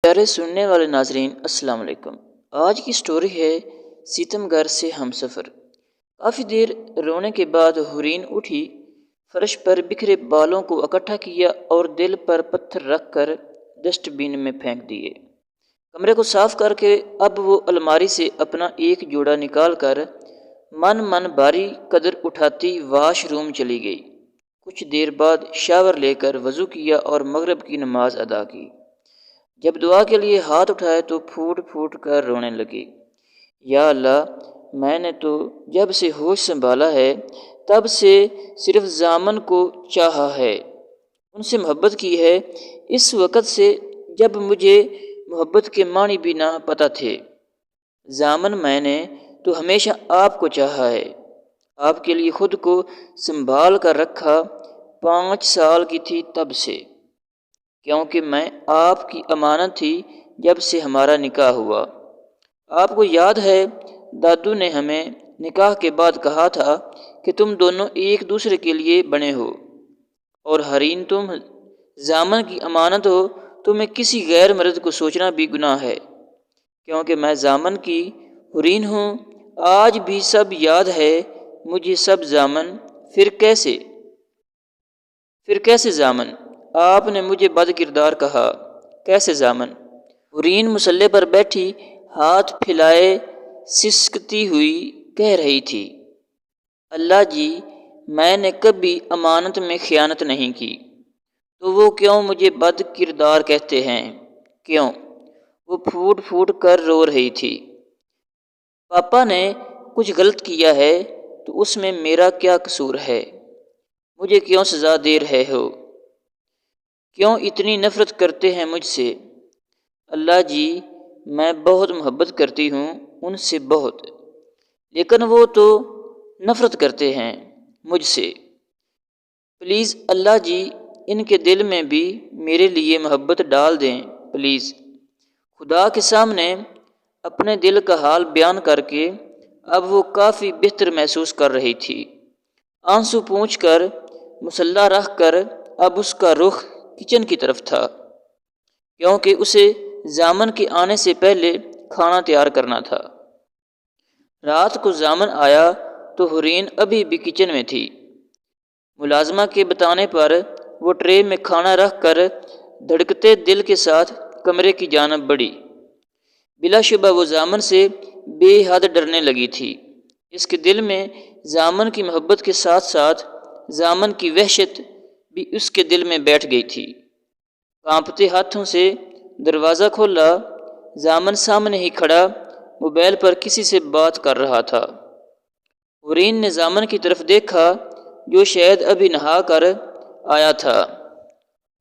پیارے سننے والے ناظرین السلام علیکم۔ آج کی سٹوری ہے ستم گر سے ہم سفر۔ کافی دیر رونے کے بعد حورین اٹھی، فرش پر بکھرے بالوں کو اکٹھا کیا اور دل پر پتھر رکھ کر ڈسٹ بین میں پھینک دیے۔ کمرے کو صاف کر کے اب وہ الماری سے اپنا ایک جوڑا نکال کر من باری قدر اٹھاتی واش روم چلی گئی۔ کچھ دیر بعد شاور لے کر وضو کیا اور مغرب کی نماز ادا کی۔ جب دعا کے لیے ہاتھ اٹھائے تو پھوٹ پھوٹ کر رونے لگی۔ یا اللہ، میں نے تو جب سے ہوش سنبھالا ہے تب سے صرف زامن کو چاہا ہے، ان سے محبت کی ہے، اس وقت سے جب مجھے محبت کے معنی بھی نہ پتہ تھے۔ زامن، میں نے تو ہمیشہ آپ کو چاہا ہے، آپ کے لیے خود کو سنبھال کر رکھا، 5 سال کی تھی تب سے، کیونکہ میں آپ کی امانت تھی جب سے ہمارا نکاح ہوا۔ آپ کو یاد ہے دادو نے ہمیں نکاح کے بعد کہا تھا کہ تم دونوں ایک دوسرے کے لیے بنے ہو، اور حرین تم زامن کی امانت ہو، تمہیں کسی غیر مرد کو سوچنا بھی گناہ ہے، کیونکہ میں زامن کی حرین ہوں۔ آج بھی سب یاد ہے مجھے سب زامن۔ پھر کیسے زامن؟ آپ نے مجھے بد کردار کہا، کیسے زامن؟ حورین مصلے پر بیٹھی ہاتھ پھیلائے سسکتی ہوئی کہہ رہی تھی، اللہ جی، میں نے کبھی امانت میں خیانت نہیں کی، تو وہ کیوں مجھے بد کردار کہتے ہیں؟ کیوں؟ وہ پھوٹ پھوٹ کر رو رہی تھی۔ پاپا نے کچھ غلط کیا ہے تو اس میں میرا کیا قصور ہے؟ مجھے کیوں سزا دے رہے ہو؟ کیوں اتنی نفرت کرتے ہیں مجھ سے؟ اللہ جی، میں بہت محبت کرتی ہوں ان سے، بہت، لیکن وہ تو نفرت کرتے ہیں مجھ سے۔ پلیز اللہ جی، ان کے دل میں بھی میرے لیے محبت ڈال دیں پلیز۔ خدا کے سامنے اپنے دل کا حال بیان کر کے اب وہ کافی بہتر محسوس کر رہی تھی۔ آنسو پونچھ کر مصلی رکھ کر اب اس کا رخ کچن کی طرف تھا، کیونکہ اسے زامن کے آنے سے پہلے کھانا تیار کرنا تھا۔ رات کو زامن آیا تو حورین ابھی بھی کچن میں تھی۔ ملازمہ کے بتانے پر وہ ٹرے میں کھانا رکھ کر دھڑکتے دل کے ساتھ کمرے کی جانب بڑھی۔ بلا شبہ وہ زامن سے بے حد ڈرنے لگی تھی۔ اس کے دل میں زامن کی محبت کے ساتھ ساتھ زامن کی وحشت بھی اس کے دل میں بیٹھ گئی تھی۔ کانپتے ہاتھوں سے دروازہ کھولا، زامن سامنے ہی کھڑا موبائل پر کسی سے بات کر رہا تھا۔ حورین نے زامن کی طرف دیکھا جو شاید ابھی نہا کر آیا تھا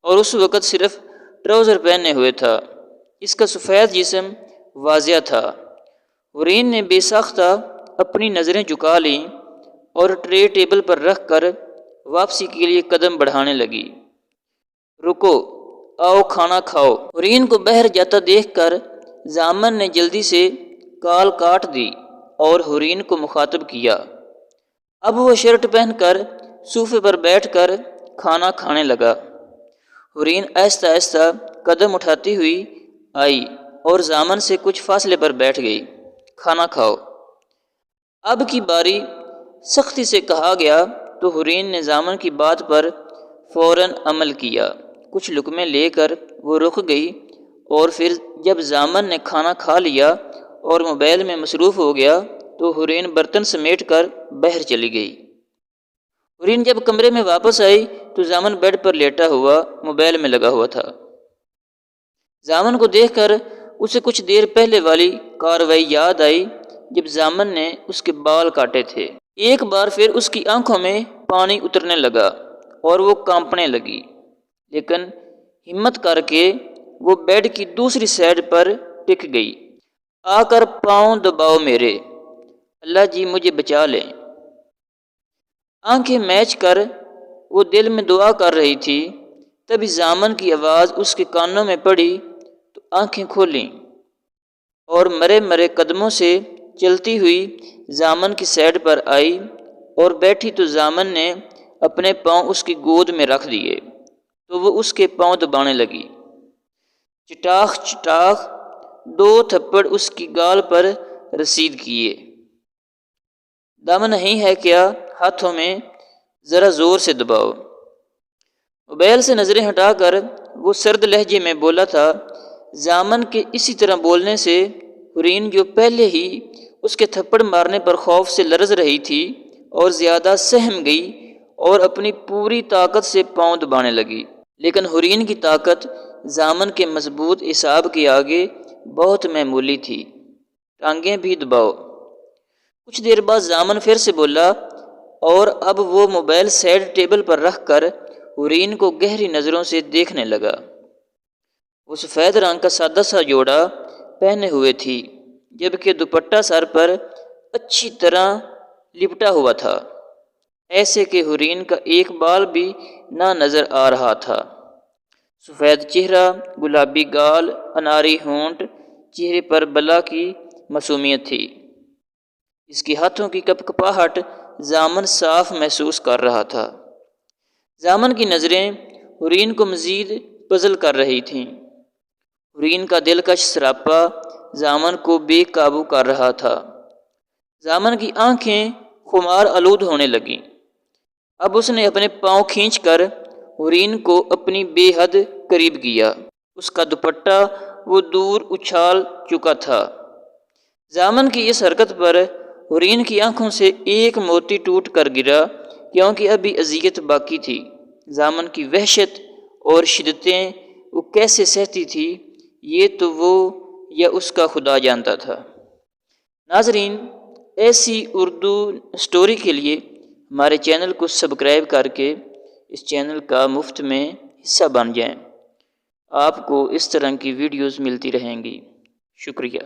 اور اس وقت صرف ٹراؤزر پہنے ہوئے تھا۔ اس کا سفید جسم واضح تھا۔ حورین نے بے ساختہ اپنی نظریں جھکا لیں اور ٹرے ٹیبل پر رکھ کر واپسی کے لیے قدم بڑھانے لگی۔ رکو، آؤ کھانا کھاؤ۔ حورین کو باہر جاتا دیکھ کر زامن نے جلدی سے کال کاٹ دی اور حورین کو مخاطب کیا۔ اب وہ شرٹ پہن کر صوفے پر بیٹھ کر کھانا کھانے لگا۔ حورین آہستہ آہستہ قدم اٹھاتی ہوئی آئی اور زامن سے کچھ فاصلے پر بیٹھ گئی۔ کھانا کھاؤ، اب کی باری، سختی سے کہا گیا تو حورین نے زامن کی بات پر فوراً عمل کیا۔ کچھ لقمے لے کر وہ رک گئی اور پھر جب زامن نے کھانا کھا لیا اور موبائل میں مصروف ہو گیا تو حورین برتن سمیٹ کر باہر چلی گئی۔ حورین جب کمرے میں واپس آئی تو زامن بیڈ پر لیٹا ہوا موبائل میں لگا ہوا تھا۔ زامن کو دیکھ کر اسے کچھ دیر پہلے والی کارروائی یاد آئی جب زامن نے اس کے بال کاٹے تھے۔ ایک بار پھر اس کی آنکھوں میں پانی اترنے لگا اور وہ کانپنے لگی، لیکن ہمت کر کے وہ بیڈ کی دوسری سائیڈ پر ٹک گئی۔ آ کر پاؤں دباؤ میرے، اللہ جی مجھے بچا لیں۔ آنکھیں میچ کر وہ دل میں دعا کر رہی تھی، تبھی زامن کی آواز اس کے کانوں میں پڑی تو آنکھیں کھولیں اور مرے قدموں سے چلتی ہوئی زامن کی سائیڈ پر آئی اور بیٹھی تو زامن نے اپنے پاؤں اس کی گود میں رکھ دیے تو وہ اس کے پاؤں دبانے لگی۔ چٹاخ چٹاخ 2 تھپڑ اس کی گال پر رسید کیے۔ دم نہیں ہے کیا ہاتھوں میں، ذرا زور سے دباؤ۔ موبائل سے نظریں ہٹا کر وہ سرد لہجے میں بولا تھا۔ ضامن کے اسی طرح بولنے سے حورین، جو پہلے ہی اس کے تھپڑ مارنے پر خوف سے لرز رہی تھی، اور زیادہ سہم گئی اور اپنی پوری طاقت سے پاؤں دبانے لگی۔ لیکن حورین کی طاقت ضامن کے مضبوط اعصاب کے آگے بہت معمولی تھی۔ ٹانگیں بھی دباؤ۔ کچھ دیر بعد ضامن پھر سے بولا، اور اب وہ موبائل سائڈ ٹیبل پر رکھ کر حورین کو گہری نظروں سے دیکھنے لگا۔ وہ سفید رنگ کا سادہ سا جوڑا پہنے ہوئے تھی، جبکہ دوپٹہ سر پر اچھی طرح لپٹا ہوا تھا، ایسے کہ حورین کا ایک بال بھی نہ نظر آ رہا تھا۔ سفید چہرہ، گلابی گال، اناری ہونٹ، چہرے پر بلا کی معصومیت تھی۔ اس کے ہاتھوں کی کپکپاہٹ ضامن صاف محسوس کر رہا تھا۔ ضامن کی نظریں حورین کو مزید پزل کر رہی تھیں۔ حورین کا دلکش سراپا ضامن کو بے قابو کر رہا تھا۔ ضامن کی آنکھیں خمار آلود ہونے لگیں۔ اب اس نے اپنے پاؤں کھینچ کر حورین کو اپنی بے حد قریب کیا۔ اس کا دوپٹہ وہ دور اچھال چکا تھا۔ ضامن کی اس حرکت پر حورین کی آنکھوں سے ایک موتی ٹوٹ کر گرا، کیونکہ ابھی اذیت باقی تھی۔ ضامن کی وحشت اور شدتیں وہ کیسے سہتی تھی، یہ تو وہ یا اس کا خدا جانتا تھا۔ ناظرین، ایسی اردو سٹوری کے لیے ہمارے چینل کو سبسکرائب کر کے اس چینل کا مفت میں حصہ بن جائیں۔ آپ کو اس طرح کی ویڈیوز ملتی رہیں گی۔ شکریہ۔